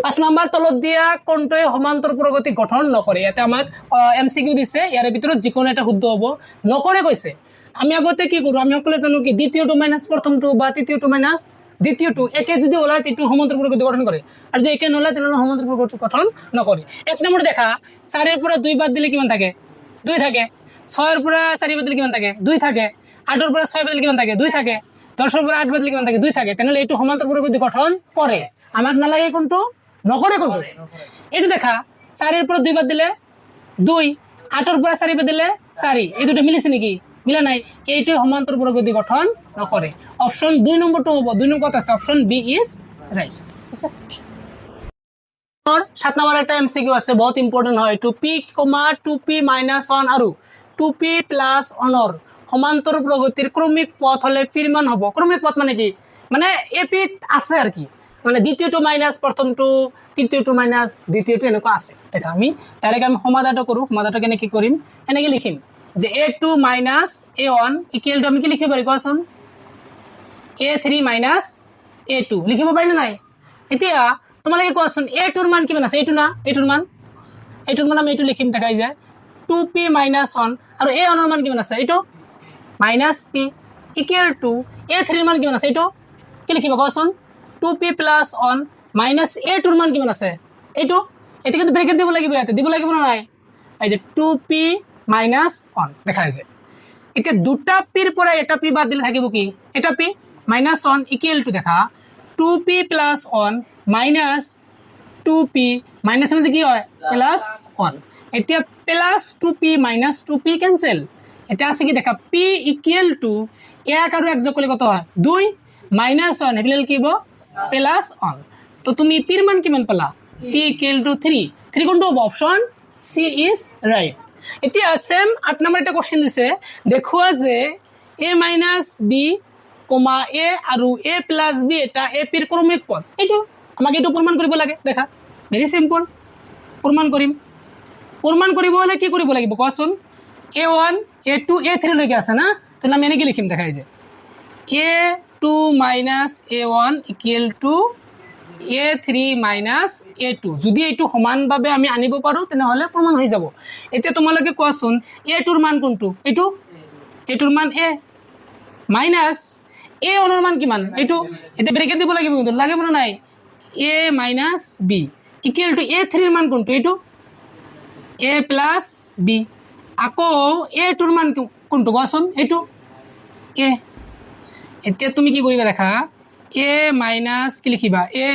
5 number তলত দিয়া কোনটোৱে সমান্তর প্রগতি গঠন নকৰে। ইয়াতে আমাক এমসিকিউ দিছে, ইয়াৰ ভিতৰত যিকোনো এটা শুদ্ধ হ'ব। নকৰে কৈছে, আমি আগতে কি কৰো, আমি সকলোৱে জানো কি দ্বিতীয়টো মাইনাস প্ৰথমটো বা তৃতীয়টো মাইনাস দ্বিতীয়টো একে যদি ওলায় তেটো সমান্তর প্রগতি গঠন করে, আর যদি একে নোলায় তেনে সমান্তর প্রগতি গঠন নকৰে। 1 নম্বৰ দেখা 4 এর পৰা 2 বাদ দিলে কিমান থাকে? 2 থাকে। 6 এর পৰা 4 বাদ দিলে কিমান থাকে? 2 থাকে। 8 এর পৰা 6 বাদ দিলে কিমান থাকে? 2 থাকে। 10 এর পৰা 8 বাদ দিলে কিমান থাকে? 2 থাকে। তেনে এইটো সমান্তর প্রগতি গঠন করে। আমাক নালাগে কোনটো, নকৰে কোনটো। এইটো দেখা 4 এর পৰা 2 বাদ দিলে 2, 8 এর পৰা 4 বাদ দিলে 4, এই দুটো মিলিছে নাকি? মিলা নাই। এইটো সমান্তর প্রগতি গঠন নকৰে। অপশন 2 নম্বরটো হ'ব। 2 নম্বর কথা আছে, অপশন বি ইজ রাইট। আছে 7 নম্বর একটা এমসিকিউ আছে, বহুত ইম্পর্টেন্ট হয়। 2p, 2p - 1 আৰু 2p + 1 ৰ সমান্তর প্রগতির ক্রমিক পথ হলে পির মান হ'ব। ক্রমিক পথ মানে কি? মানে এপি আছে আর কি, মানে দ্বিতীয়টো মাইনাস প্রথমটো, তৃতীয়টো মাইনাস দ্বিতীয়টো এনেকুৱা আছে। দেখা আমি ডাইরেক্ট আমি সমাধানটো কৰো। সমাধানটো কেনে কি কৰিম, এনেকে লিখিম যে a2 - a1 = আমি কি লিখিব পাৰি কোৱাচোন? a3 - a2 লিখিব পাৰি না নাই? এতিয়া তোমালোকে কোৱাচোন a2 ৰ মান কিমান আছে? a2 না, a2 ৰ মান আমি এইটো লিখিম। দেখাই যায় 2p - 1 আৰু a1 ৰ মান কিমান আছে? এইটো -p = a3 ৰ মান কিমান আছে? এইটো কি লিখিব কোৱাচোন? 2p + 1 - a2 ৰ মান কিমান আছে? এইটো এটা কিন্তু ব্ৰেকেট দিব লাগিব, ইয়াতে দিব লাগিব না নাই? এই যে 2p - 1 দেখা যায়। এতিয়া দুটা পিৰ পৰা এটা পি বাদ দিলে থাকিব কি? এটা p -1 = দেখা 2p + 1 - 2p মাইনাস মানে কি হয়? +1। এতিয়া +2p - 2p ক্যান্সেল। এটা আছে কি দেখা p = 1 আৰু 1 যোগ কৰিলে কত হয়? 2 - 1 এবিল কি হ'ব? +1। তো তুমি p ৰ মান কিমান পালা? p = 3। 3 কোনটো হ'ব? Option C is right. এতিয়া সেম 8 নম্বৰ এটা কোশ্চেন দিছে, দেখুৱা যে a - b, a আৰু a + b এটা ap ৰ ক্ৰমিক পথ। এইটো আমাক এইটো প্ৰমাণ কৰিব লাগে। দেখা ভেরি সিম্পল, প্রমাণ কৰিম। প্রমাণ কৰিব হলে কি কৰিব লাগিব কোৱাচোন? a1, a2, a3 লৈকে আছে না, তাহলে আমি এনেকে লিখিম। দেখাই যে a2 - a1 = a3 - a2। যদি এইটো সমানভাৱে আমি আনিব পাৰো তেনেহলে প্ৰমাণ হৈ যাব। এতিয়া তোমালোকে কোৱাচোন a2 ৰ মান কোনটো? এইটো a2 ৰ মান a মাইনাস a1 ৰ মান কিমান? এইটো এতিয়া ব্ৰেকেট দিব লাগিব, কিন্তু লাগিব না নাই? a - b = a3 ৰ মান কোনটো? এইটো a + b। আকৌ a2 ৰ মান কোনটো কোৱাচোন? এইটো a। এতিয়া তুমি কি কৰিবা দেখা a - কি লিখিবা? a